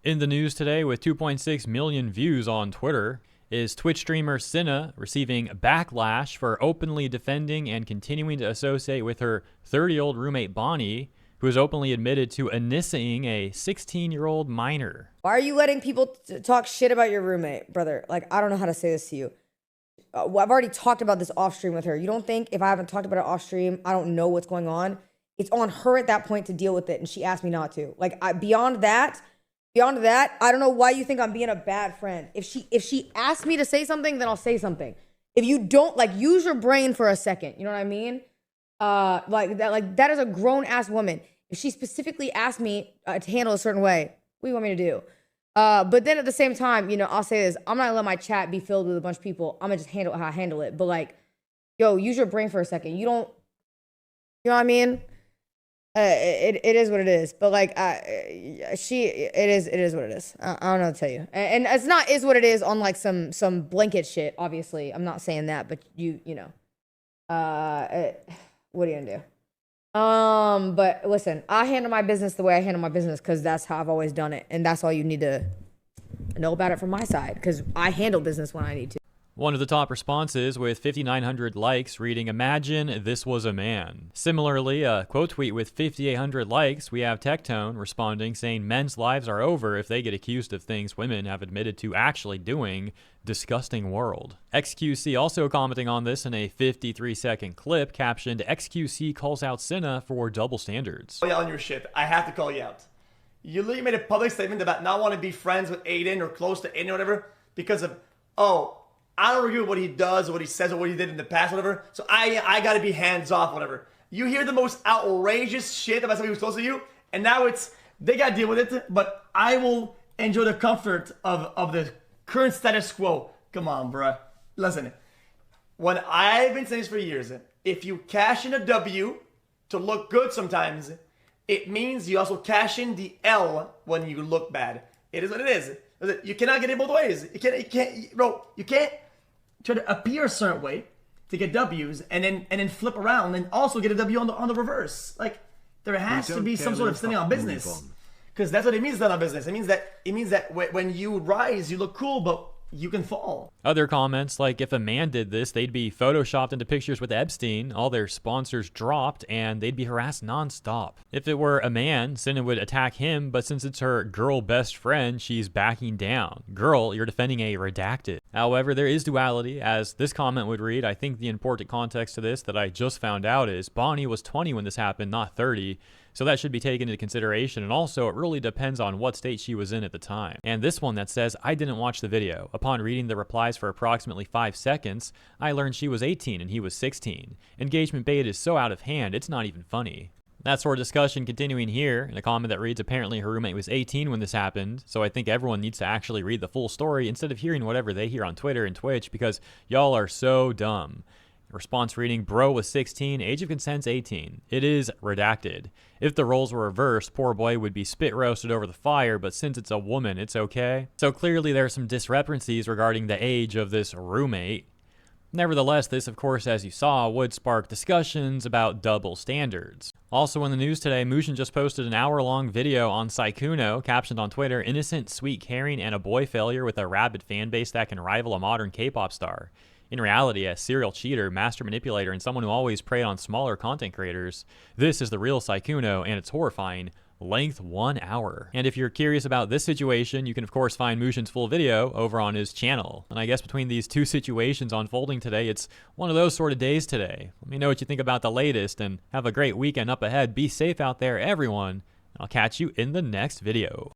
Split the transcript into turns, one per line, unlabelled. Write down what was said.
In the news today, with 2.6 million views on Twitter, is Twitch streamer Cinna receiving backlash for openly defending and continuing to associate with her 30-year-old roommate Bonnie, who has openly admitted to initiating a 16-year-old minor.
Why are you letting people talk shit about your roommate, brother? Like, I don't know how to say this to you. I've already talked about this off stream with her. You don't think if I haven't talked about it off stream, I don't know what's going on? It's on her at that point to deal with it, and she asked me not to. Like, beyond that, I don't know why you think I'm being a bad friend. If she asks me to say something, then I'll say something. If you don't, like, use your brain for a second. You know what I mean? That is a grown ass woman. If she specifically asked me to handle a certain way, what do you want me to do? But then at the same time, you know, I'll say this: I'm not gonna let my chat be filled with a bunch of people. I'm gonna just handle it how I handle it. But like, yo, use your brain for a second. You know what I mean? It is what it is. But like, it is what it is. I don't know what to tell you. And it's not is what it is on like some blanket shit. Obviously, I'm not saying that. But you know, what are you gonna do? But listen, I handle my business the way I handle my business because that's how I've always done it, and that's all you need to know about it from my side because I handle business when I need to.
One of the top responses with 5,900 likes reading, "Imagine this was a man." Similarly, a quote tweet with 5,800 likes, we have Tectone responding saying men's lives are over if they get accused of things women have admitted to actually doing. Disgusting world. XQC also commenting on this in a 53-second clip captioned, "XQC calls out Cinna for double standards."
Call you out on your shit. I have to call you out. You literally made a public statement about not wanting to be friends with Aiden or close to Aiden or whatever because of, oh, I don't agree with what he does or what he says or what he did in the past, whatever. So I gotta be hands off, whatever. You hear the most outrageous shit about somebody who's close to you, and now it's they gotta deal with it. But I will enjoy the comfort of the current status quo. Come on, bruh. Listen, when I've been saying this for years, if you cash in a W to look good sometimes, it means you also cash in the L when you look bad. It is what it is. You cannot get it both ways. You can't try to appear a certain way to get W's and then flip around and also get a W on the reverse. Like there has to be some sort of standing on business, because that's what it means. Stand on business. It means that when you rise, you look cool, but you can fall.
Other comments like, if a man did this, they'd be photoshopped into pictures with Epstein, all their sponsors dropped, and they'd be harassed nonstop. If it were a man, Cinna would attack him, but since it's her girl best friend, she's backing down. Girl, you're defending a redacted. However, there is duality, as this comment would read. I think the important context to this that I just found out is Bonnie was 20 when this happened, not 30. So that should be taken into consideration, and also it really depends on what state she was in at the time. And this one that says, I didn't watch the video. Upon reading the replies for approximately 5 seconds, I learned she was 18 and he was 16. Engagement bait is so out of hand, it's not even funny. That sort of discussion continuing here, in a comment that reads, apparently her roommate was 18 when this happened, so I think everyone needs to actually read the full story instead of hearing whatever they hear on Twitter and Twitch, because y'all are so dumb. Response reading, bro was 16, age of consent's 18. It is redacted. If the roles were reversed, poor boy would be spit roasted over the fire, but since it's a woman, it's okay. So clearly there are some discrepancies regarding the age of this roommate. Nevertheless, this, of course, as you saw, would spark discussions about double standards. Also in the news today, Mujin just posted an hour-long video on Sykkuno, captioned on Twitter, innocent, sweet, caring, and a boy failure with a rabid fan base that can rival a modern K-pop star. In reality, a serial cheater, master manipulator, and someone who always preyed on smaller content creators, this is the real Sykkuno, and it's horrifying. Length 1 hour. And if you're curious about this situation, you can of course find Mujin's full video over on his channel. And I guess between these two situations unfolding today, it's one of those sort of days today. Let me know what you think about the latest, and have a great weekend up ahead. Be safe out there, everyone, and I'll catch you in the next video.